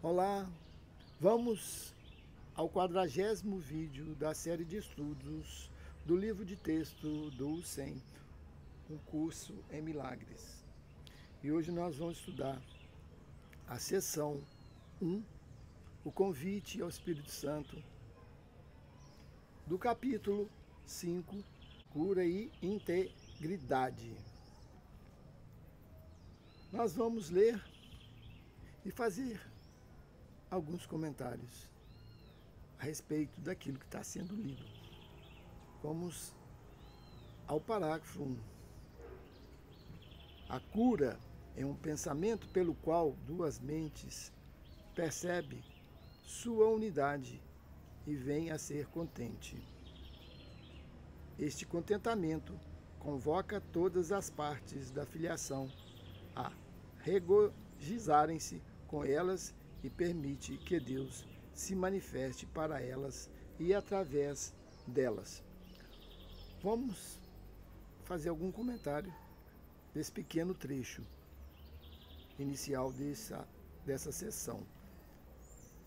Olá, vamos ao 40º vídeo da série de estudos do livro de texto do 100, um curso em milagres. E hoje nós vamos estudar a sessão 1, o convite ao Espírito Santo, do capítulo 5, cura e integridade. Nós vamos ler e fazer alguns comentários a respeito daquilo que está sendo lido. Vamos ao parágrafo 1. A cura é um pensamento pelo qual duas mentes percebem sua unidade e vêm a ser contente. Este contentamento convoca todas as partes da filiação a regozijarem-se com elas e permite que Deus se manifeste para elas e através delas. Vamos fazer algum comentário desse pequeno trecho inicial dessa sessão.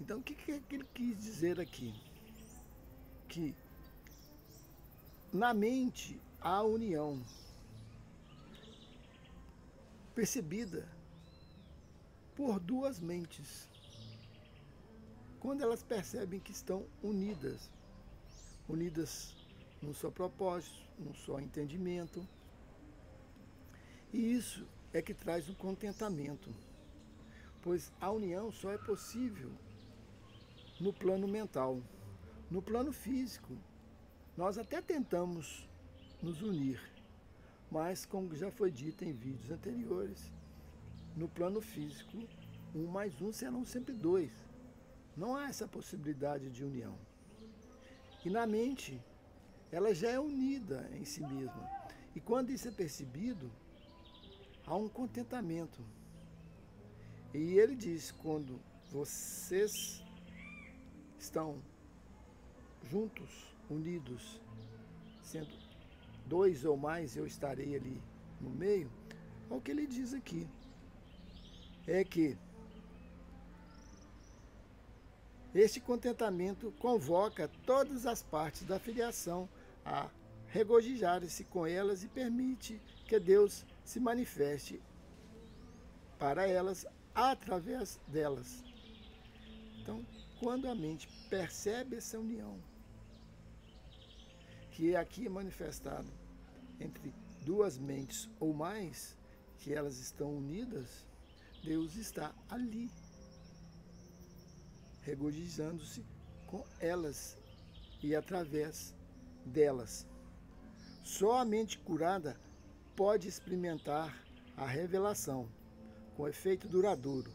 Então, o que é que ele quis dizer aqui? Que na mente há união percebida por duas mentes. Quando elas percebem que estão unidas num só propósito, num só entendimento. E isso é que traz o contentamento, pois a união só é possível no plano mental. No plano físico, nós até tentamos nos unir, mas, como já foi dito em vídeos anteriores, no plano físico, 1 mais 1 serão sempre 2. Não há essa possibilidade de união. E na mente, ela já é unida em si mesma. E quando isso é percebido, há um contentamento. E ele diz, quando vocês estão juntos, unidos, sendo 2 ou mais, eu estarei ali no meio, é o que ele diz aqui. É que este contentamento convoca todas as partes da filiação a regozijarem-se com elas e permite que Deus se manifeste para elas através delas. Então, quando a mente percebe essa união, que aqui é manifestado entre duas mentes ou mais, que elas estão unidas, Deus está ali, regozijando-se com elas e através delas. Só a mente curada pode experimentar a revelação com efeito duradouro,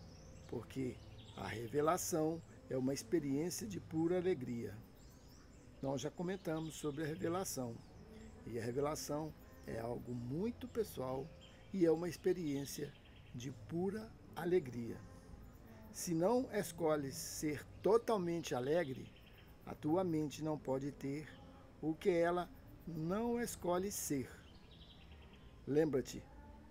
porque a revelação é uma experiência de pura alegria. Nós já comentamos sobre a revelação, e a revelação é algo muito pessoal e é uma experiência de pura alegria. Se não escolhes ser totalmente alegre, a tua mente não pode ter o que ela não escolhe ser. Lembra-te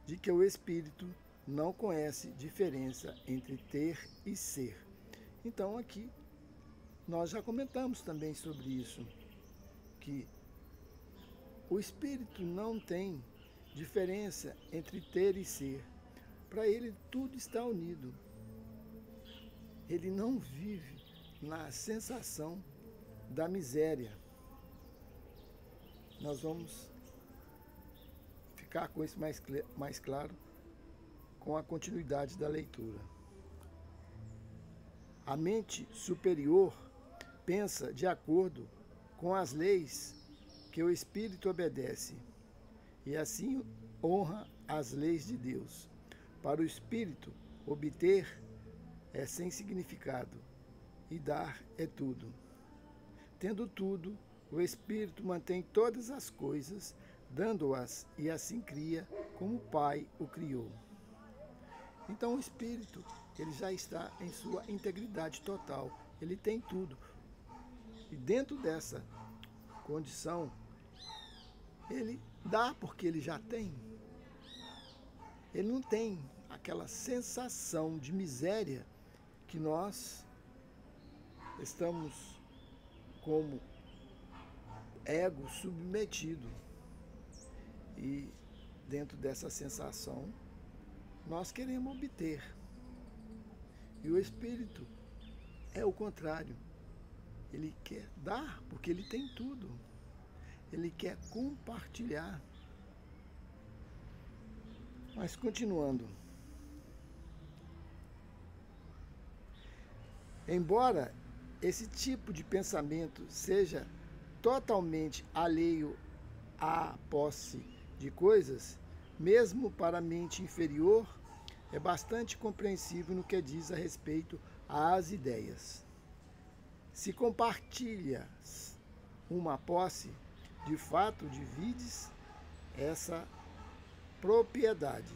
de que o espírito não conhece diferença entre ter e ser. Então aqui nós já comentamos também sobre isso, que o espírito não tem diferença entre ter e ser. Para ele tudo está unido. Ele não vive na sensação da miséria. Nós vamos ficar com isso mais claro com a continuidade da leitura. A mente superior pensa de acordo com as leis que o espírito obedece e assim honra as leis de Deus. Para o espírito, obter é sem significado e dar é tudo. Tendo tudo, o espírito mantém todas as coisas, dando-as e assim cria como o Pai o criou. Então o espírito, ele já está em sua integridade total, ele tem tudo. E dentro dessa condição, ele dá porque ele já tem. Ele não tem aquela sensação de miséria que nós estamos como ego submetido. E dentro dessa sensação, nós queremos obter. E o espírito é o contrário. Ele quer dar, porque ele tem tudo. Ele quer compartilhar. Mas continuando. Embora esse tipo de pensamento seja totalmente alheio à posse de coisas, mesmo para a mente inferior, é bastante compreensível no que diz a respeito às ideias. Se compartilhas uma posse, de fato divides essa propriedade.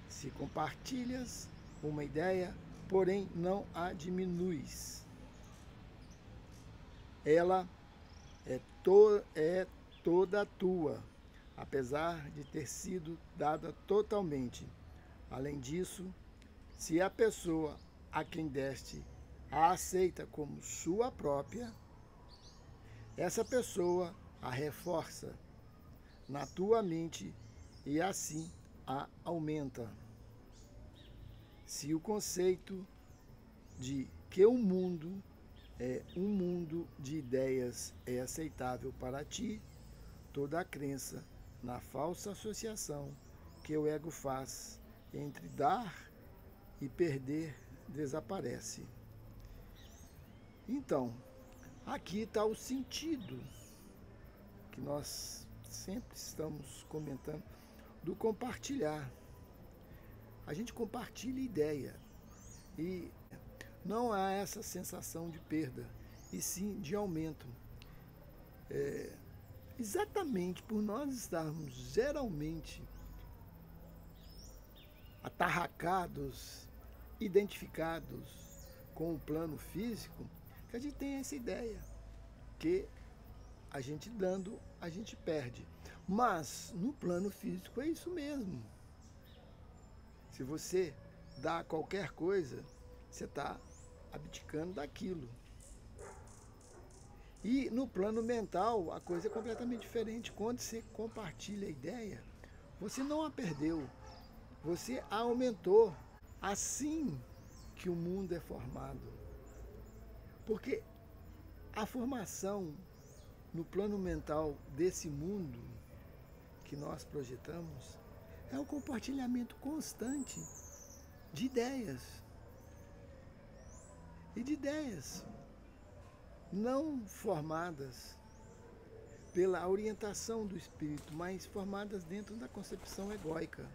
Se compartilhas uma ideia, porém não a diminuis. Ela é toda tua, apesar de ter sido dada totalmente. Além disso, se a pessoa a quem deste a aceita como sua própria, essa pessoa a reforça na tua mente e assim a aumenta. Se o conceito de que o mundo é um mundo de ideias é aceitável para ti, toda a crença na falsa associação que o ego faz entre dar e perder desaparece. Então, aqui está o sentido que nós sempre estamos comentando do compartilhar. A gente compartilha ideia e não há essa sensação de perda, e sim de aumento. Exatamente por nós estarmos geralmente atarracados, identificados com o plano físico, que a gente tem essa ideia, que a gente dando, a gente perde. Mas no plano físico é isso mesmo. Se você dá qualquer coisa, você está abdicando daquilo. E no plano mental, a coisa é completamente diferente. Quando você compartilha a ideia, você não a perdeu, você a aumentou. Assim que o mundo é formado. Porque a formação no plano mental desse mundo que nós projetamos é o compartilhamento constante de ideias. E de ideias não formadas pela orientação do espírito, mas formadas dentro da concepção egóica.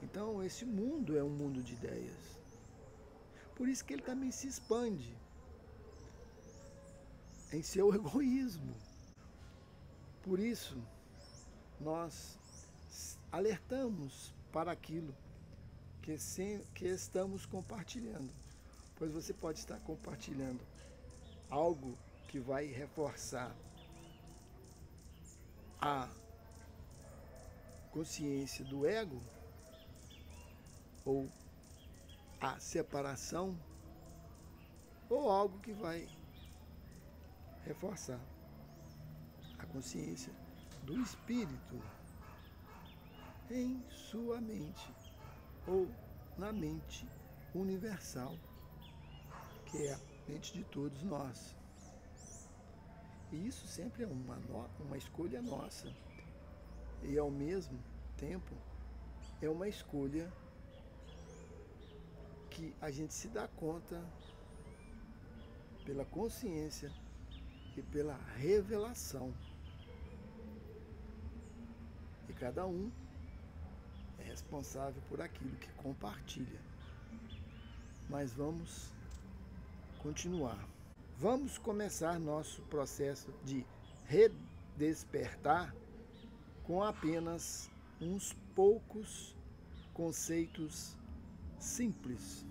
Então, esse mundo é um mundo de ideias. Por isso que ele também se expande em seu egoísmo. Por isso, nós alertamos para aquilo que estamos compartilhando. Pois você pode estar compartilhando algo que vai reforçar a consciência do ego, ou a separação, ou algo que vai reforçar a consciência do espírito em sua mente, ou na mente universal, que é a mente de todos nós. E isso sempre é uma escolha nossa. E ao mesmo tempo é uma escolha que a gente se dá conta pela consciência e pela revelação. E cada um é responsável por aquilo que compartilha. Mas vamos continuar. Vamos começar nosso processo de redespertar com apenas uns poucos conceitos simples.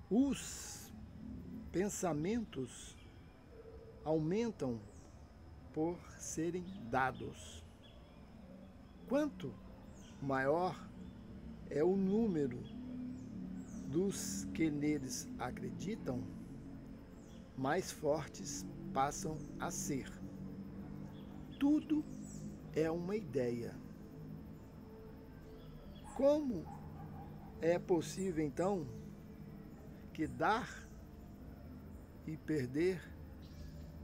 Os pensamentos aumentam por serem dados. Quanto maior é o número dos que neles acreditam, mais fortes passam a ser. Tudo é uma ideia. Como é possível, então, que dar e perder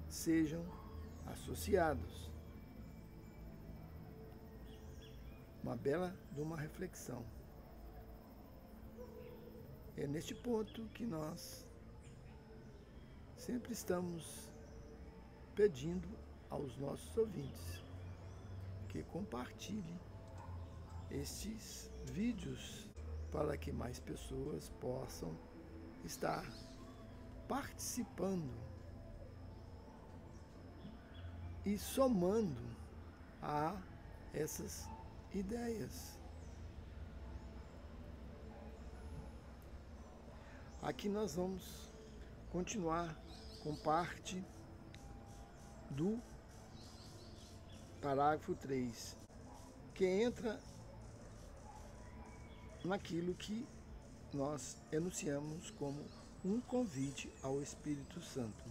sejam associados? Uma bela de uma reflexão. É neste ponto que nós sempre estamos pedindo aos nossos ouvintes que compartilhem estes vídeos para que mais pessoas possam estar participando e somando a essas ideias. Aqui nós vamos continuar com parte do parágrafo 3, que entra naquilo que nós enunciamos como um convite ao Espírito Santo.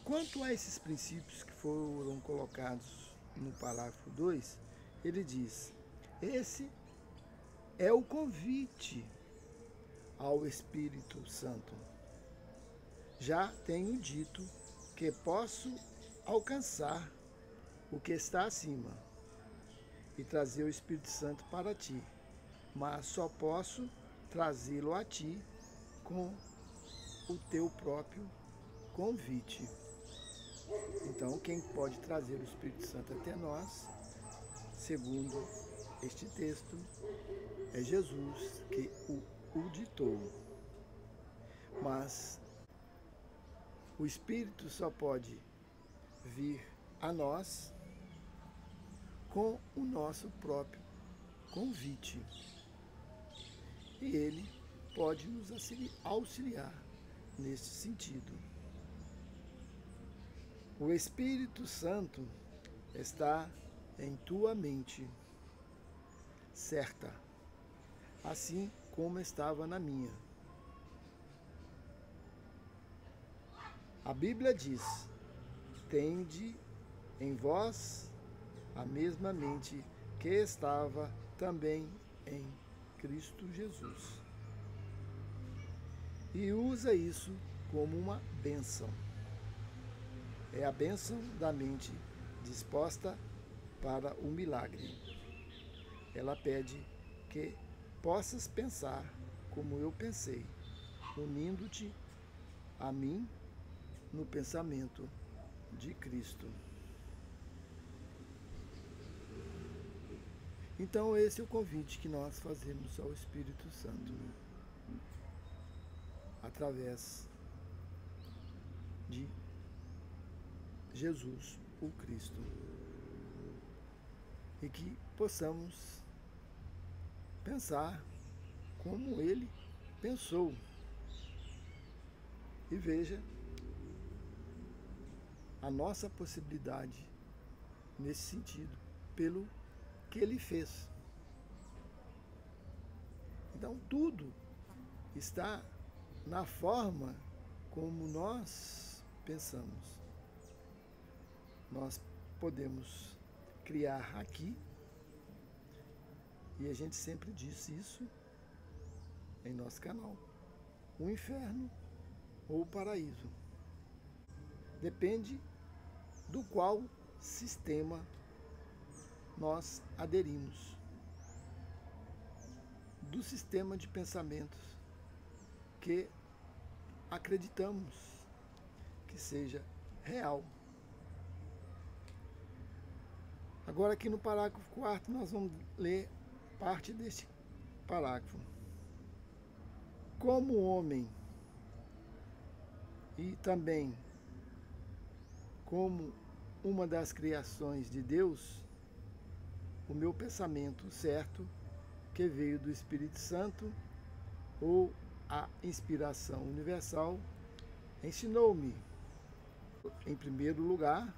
Quanto a esses princípios que foram colocados no parágrafo 2, ele diz: esse é o convite ao Espírito Santo. Já tenho dito que posso alcançar o que está acima e trazer o Espírito Santo para ti, mas só posso trazê-lo a ti com o teu próprio convite. Então, quem pode trazer o Espírito Santo até nós, segundo este texto, é Jesus que o ditou. Mas o Espírito só pode vir a nós com o nosso próprio convite. E ele pode nos auxiliar nesse sentido. O Espírito Santo está em tua mente, certa, assim como estava na minha. A Bíblia diz: tende em vós a mesma mente que estava também em Cristo Jesus. E usa isso como uma bênção. É a bênção da mente disposta para o milagre. Ela pede que possas pensar como eu pensei, unindo-te a mim no pensamento de Cristo. Então esse é o convite que nós fazemos ao Espírito Santo, através de Jesus, o Cristo. E que possamos pensar como ele pensou. E veja a nossa possibilidade nesse sentido, pelo que ele fez. Então tudo está na forma como nós pensamos. Nós podemos criar aqui, e a gente sempre disse isso em nosso canal, o inferno ou o paraíso. Depende do qual sistema nós aderimos. Do sistema de pensamentos que acreditamos que seja real. Agora aqui no parágrafo 4 nós vamos ler parte deste parágrafo. Como homem e também como uma das criações de Deus, o meu pensamento certo, que veio do Espírito Santo, ou a inspiração universal, ensinou-me, em primeiro lugar,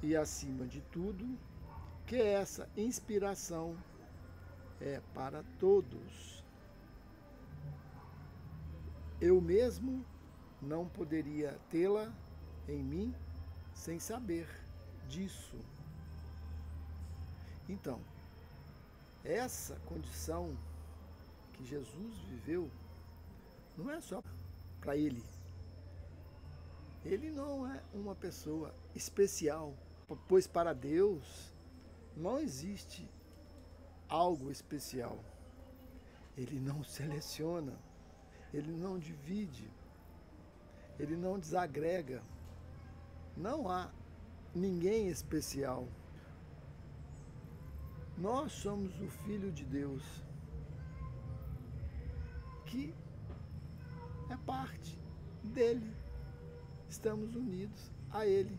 e acima de tudo, que essa inspiração é para todos. Eu mesmo não poderia tê-la em mim sem saber disso. Então, essa condição que Jesus viveu não é só para ele. Ele não é uma pessoa especial, pois para Deus não existe algo especial. Ele não seleciona, ele não divide, ele não desagrega. Não há ninguém especial. Nós somos o Filho de Deus, que é parte dele. Estamos unidos a ele.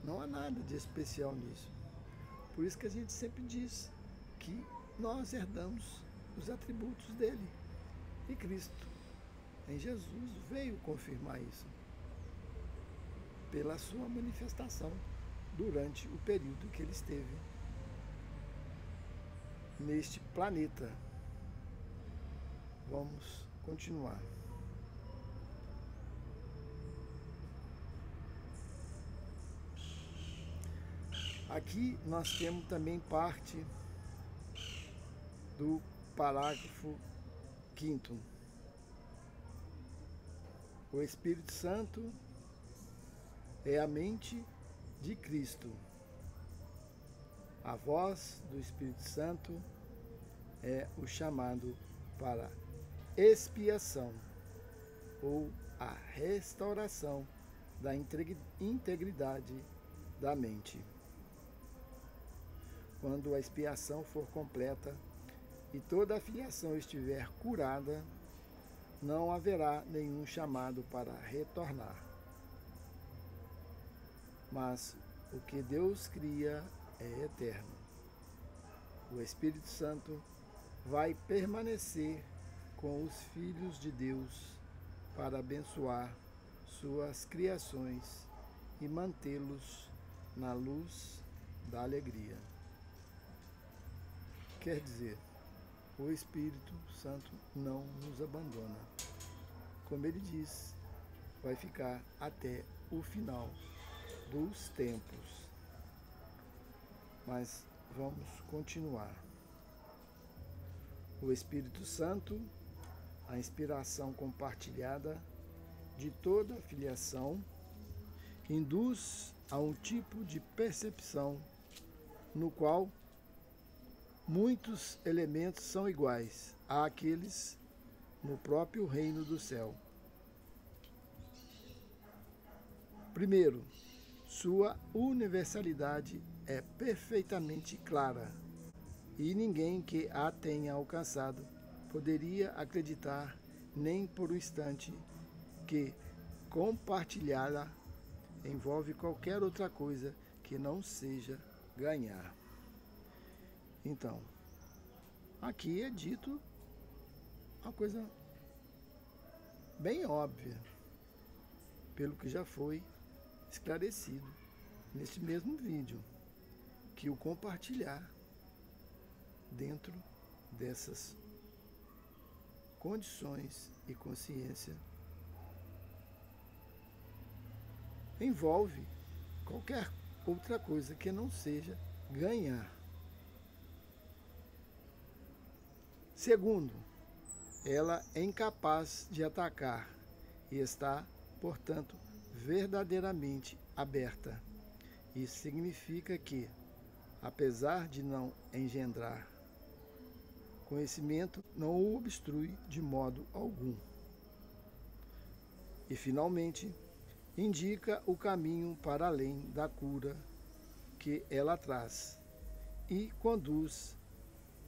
Não há nada de especial nisso. Por isso que a gente sempre diz que nós herdamos os atributos dele. E Cristo, em Jesus, veio confirmar isso pela sua manifestação durante o período que ele esteve neste planeta. Vamos continuar. Aqui nós temos também parte do parágrafo 5º. O Espírito Santo é a mente de Cristo. A voz do Espírito Santo é o chamado para expiação ou a restauração da integridade da mente. Quando a expiação for completa e toda a filiação estiver curada, não haverá nenhum chamado para retornar. Mas o que Deus cria é eterno. O Espírito Santo vai permanecer com os filhos de Deus para abençoar suas criações e mantê-los na luz da alegria. Quer dizer, o Espírito Santo não nos abandona. Como ele diz, vai ficar até o final dos tempos. Mas vamos continuar. O Espírito Santo, a inspiração compartilhada de toda a filiação, induz a um tipo de percepção no qual muitos elementos são iguais àqueles no próprio reino do céu. Primeiro, sua universalidade é perfeitamente clara, e ninguém que a tenha alcançado poderia acreditar nem por um instante que compartilhá-la envolve qualquer outra coisa que não seja ganhar. Então, aqui é dito uma coisa bem óbvia, pelo que já foi esclarecido neste mesmo vídeo, que o compartilhar dentro dessas condições e consciência envolve qualquer outra coisa que não seja ganhar. Segundo, ela é incapaz de atacar e está, portanto, verdadeiramente aberta. Isso significa que, apesar de não engendrar conhecimento, não o obstrui de modo algum. E, finalmente, indica o caminho para além da cura que ela traz e conduz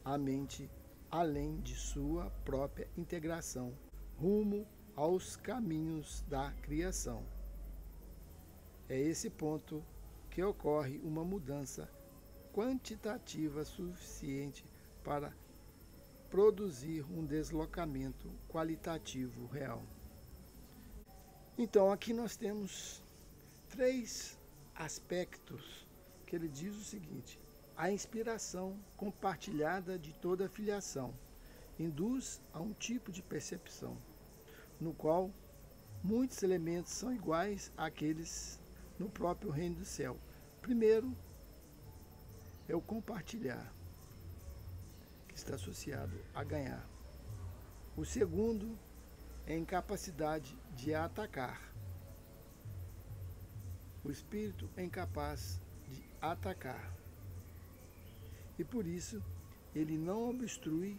a mente além de sua própria integração, rumo aos caminhos da criação. É esse ponto que ocorre uma mudança quantitativa suficiente para produzir um deslocamento qualitativo real. Então, aqui nós temos 3 aspectos que ele diz o seguinte: a inspiração compartilhada de toda a filiação induz a um tipo de percepção, no qual muitos elementos são iguais àqueles no próprio reino do céu. Primeiro é o compartilhar, que está associado a ganhar. O segundo é a incapacidade de atacar. O espírito é incapaz de atacar. E por isso, ele não obstrui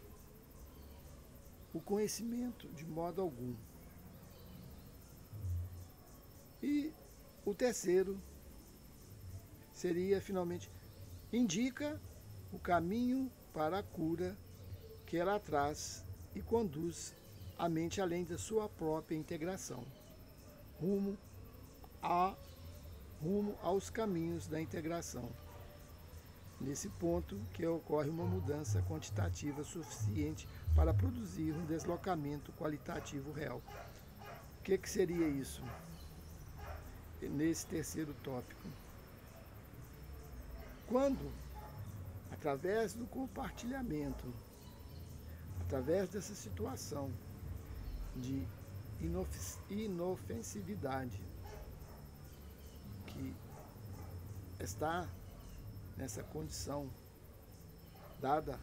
o conhecimento de modo algum. E o terceiro seria, finalmente, indica o caminho para a cura que ela traz e conduz a mente além da sua própria integração, rumo aos caminhos da integração. Nesse ponto que ocorre uma mudança quantitativa suficiente para produzir um deslocamento qualitativo real. O que seria isso? Nesse terceiro tópico. Quando, através do compartilhamento, através dessa situação de inofensividade que está nessa condição dada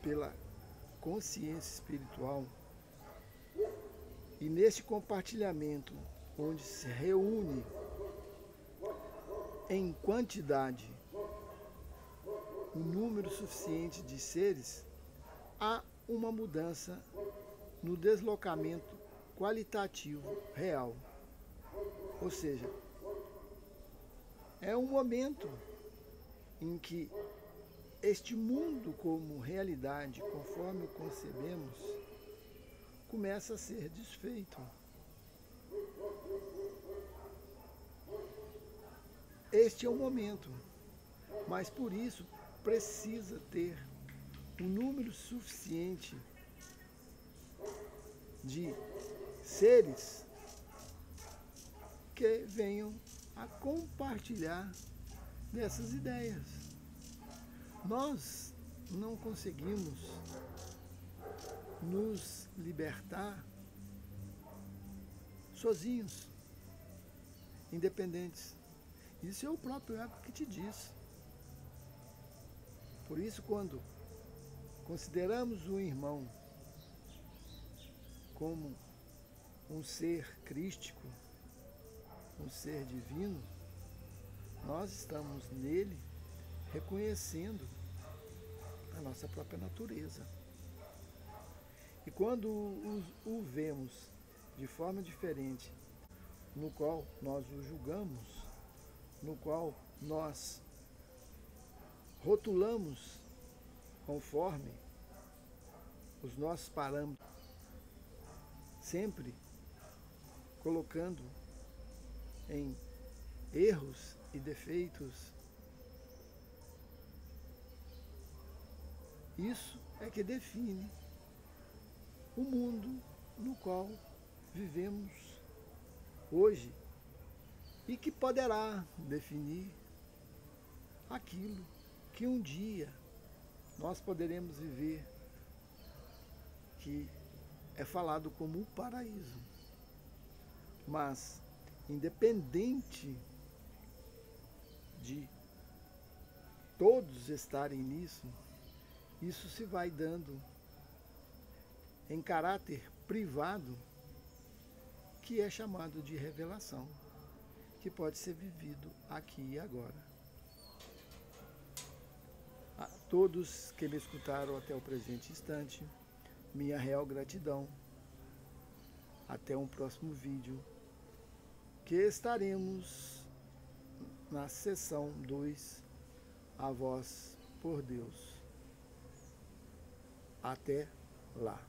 pela consciência espiritual, e neste compartilhamento, onde se reúne em quantidade um número suficiente de seres, há uma mudança no deslocamento qualitativo real. Ou seja, é um momento em que este mundo como realidade, conforme o concebemos, começa a ser desfeito. Este é o momento, mas por isso precisa ter um número suficiente de seres que venham a compartilhar dessas ideias. Nós não conseguimos nos libertar sozinhos, independentes. Isso é o próprio ego que te diz. Por isso, quando consideramos o irmão como um ser crístico, um ser divino, nós estamos nele reconhecendo a nossa própria natureza. E quando o vemos de forma diferente, no qual nós o julgamos, no qual nós rotulamos conforme os nossos parâmetros, sempre colocando em erros e defeitos, isso é que define o mundo no qual vivemos hoje e que poderá definir aquilo que um dia nós poderemos viver, que é falado como o paraíso. Mas, independente de todos estarem nisso, isso se vai dando em caráter privado, que é chamado de revelação, que pode ser vivido aqui e agora. A todos que me escutaram até o presente instante, minha real gratidão. Até um próximo vídeo, que estaremos na sessão 2, A Voz por Deus. Até lá.